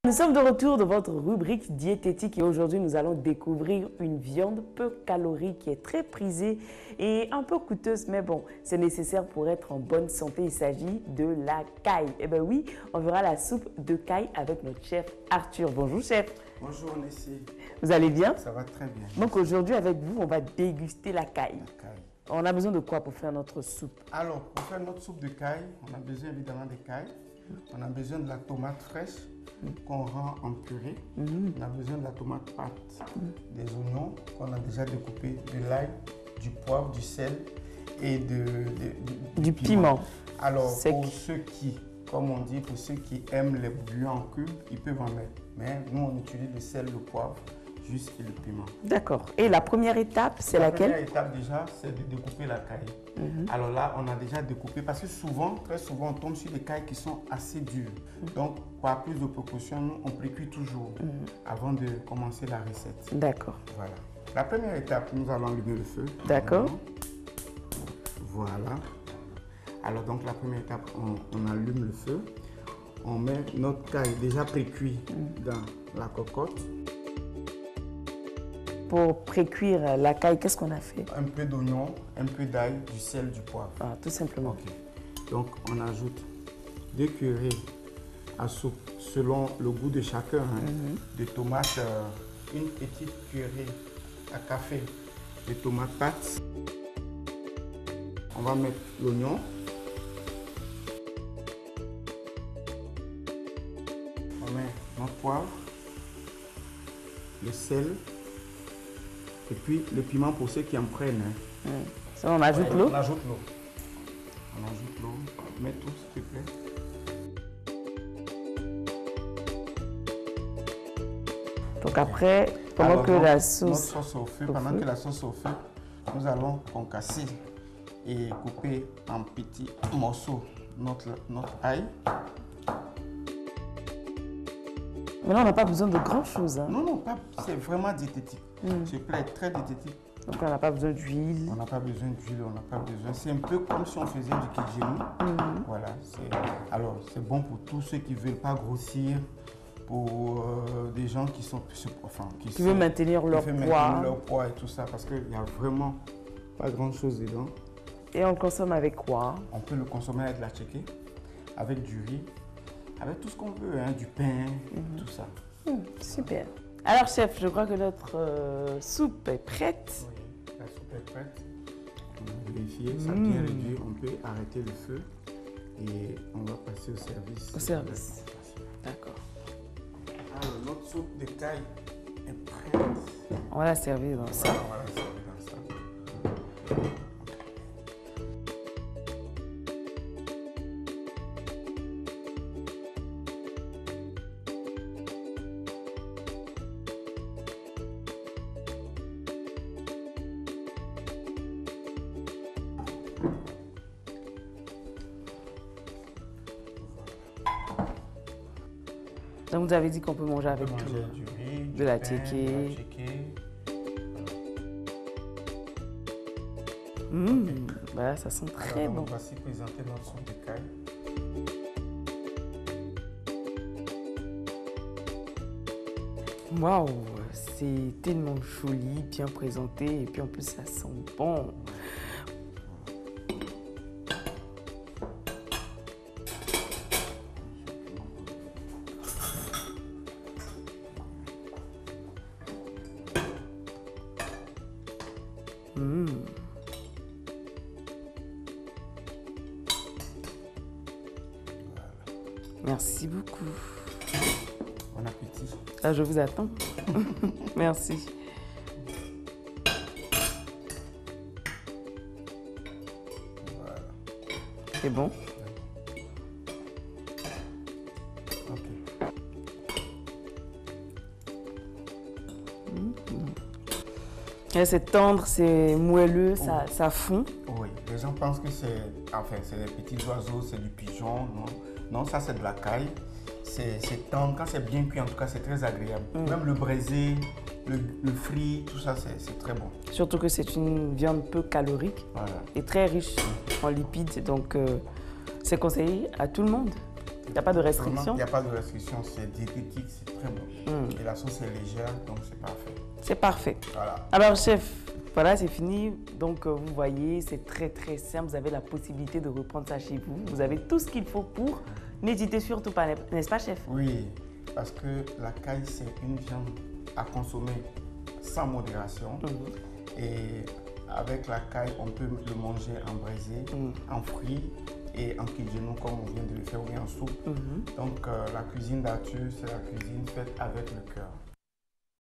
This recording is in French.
Nous sommes de retour dans votre rubrique diététique et aujourd'hui nous allons découvrir une viande peu calorique qui est très prisée et un peu coûteuse, mais bon, c'est nécessaire pour être en bonne santé. Il s'agit de la caille. Eh bien oui, on verra la soupe de caille avec notre chef Arthur. Bonjour chef. Bonjour Nessie. Vous allez bien? Ça va très bien. Donc aujourd'hui avec vous, on va déguster la caille. On a besoin de quoi pour faire notre soupe? Alors, pour faire notre soupe de caille, on a besoin évidemment de caille. On a besoin de la tomate fraîche qu'on rend en purée. On a besoin de la tomate pâte, des oignons qu'on a déjà découpés, de l'ail, du poivre, du sel et du piment. Alors, pour ceux qui, comme on dit, pour ceux qui aiment les bouillons en cubes, ils peuvent en mettre. Mais nous, on utilise le sel, le poivre, juste et le piment. D'accord. Et la première étape, c'est laquelle? La première étape déjà, c'est de découper la caille. Alors là, on a déjà découpé parce que souvent, très souvent, on tombe sur des cailles qui sont assez dures. Donc, par plus de précaution, nous, on précuit toujours avant de commencer la recette. D'accord. Voilà. La première étape, nous allons allumer le feu. D'accord. Voilà. Alors donc, la première étape, on allume le feu. On met notre caille déjà précuite dans la cocotte. Pour précuire la caille, qu'est-ce qu'on a fait? Un peu d'oignon, un peu d'ail, du sel, du poivre. Ah, tout simplement. Okay. Donc, on ajoute 2 cuillerées à soupe selon le goût de chacun. De tomates, une petite cuillerée à café de tomates pâtes. On va mettre l'oignon. On met notre poivre, le sel. Et puis le piment pour ceux qui en prennent. Ça, on ajoute l'eau? On ajoute l'eau. On ajoute l'eau. Mets tout, s'il te plaît. Donc après, pendant que la sauce... Pendant que la sauce est au feu, nous allons concasser et couper en petits morceaux notre ail. Mais là, on n'a pas besoin de grand chose. Non, non, c'est vraiment diététique. Ce plat est très diététique. Donc on n'a pas besoin d'huile. On n'a pas besoin d'huile, on n'a pas besoin. C'est un peu comme si on faisait du kijimi. Voilà. Alors, c'est bon pour tous ceux qui ne veulent pas grossir, pour des gens qui sont qui veulent maintenir leur poids et tout ça, parce qu'il n'y a vraiment pas grand-chose dedans. Et on le consomme avec quoi? On peut le consommer avec de la tchéké, avec du riz, avec tout ce qu'on veut, du pain, tout ça. Super. Alors chef, je crois que notre soupe est prête. Oui, la soupe est prête. On va vérifier, ça a bien réduit. On peut arrêter le feu et on va passer au service. Au service. D'accord. Alors notre soupe de caille est prête. On va la servir dans ça. On va la servir dans ça. Donc vous avez dit qu'on peut manger avec tout. Du riz, de la tchéké. Voilà, ça sent très bon. Voici présenter notre soupe de caille. Waouh, c'est tellement joli, bien présenté et puis en plus ça sent bon. Merci beaucoup. Bon appétit. Là, je vous attends. Merci. Voilà. C'est bon? Ok. C'est tendre, c'est moelleux, ça fond. Oui, les gens pensent que c'est des petits oiseaux, c'est du pigeon. Non, non, ça c'est de la caille. C'est tendre, quand c'est bien cuit, en tout cas, c'est très agréable. Même le braisé, le frit, tout ça, c'est très bon. Surtout que c'est une viande peu calorique et très riche en lipides, donc c'est conseillé à tout le monde. Il n'y a pas de restriction? Il n'y a pas de restriction, c'est diététique, c'est très bon. Et la sauce est légère, donc c'est parfait. C'est parfait. Voilà. Alors, chef, voilà, c'est fini. Donc, vous voyez, c'est très, très simple. Vous avez la possibilité de reprendre ça chez vous. Vous avez tout ce qu'il faut pour. N'hésitez surtout pas, n'est-ce pas, chef? Oui, parce que la caille, c'est une viande à consommer sans modération. Et avec la caille, on peut le manger en braisé, en frit et en kijeno, comme on vient de le faire, ou bien en soupe. Donc, la cuisine d'Arthur, c'est la cuisine faite avec le cœur.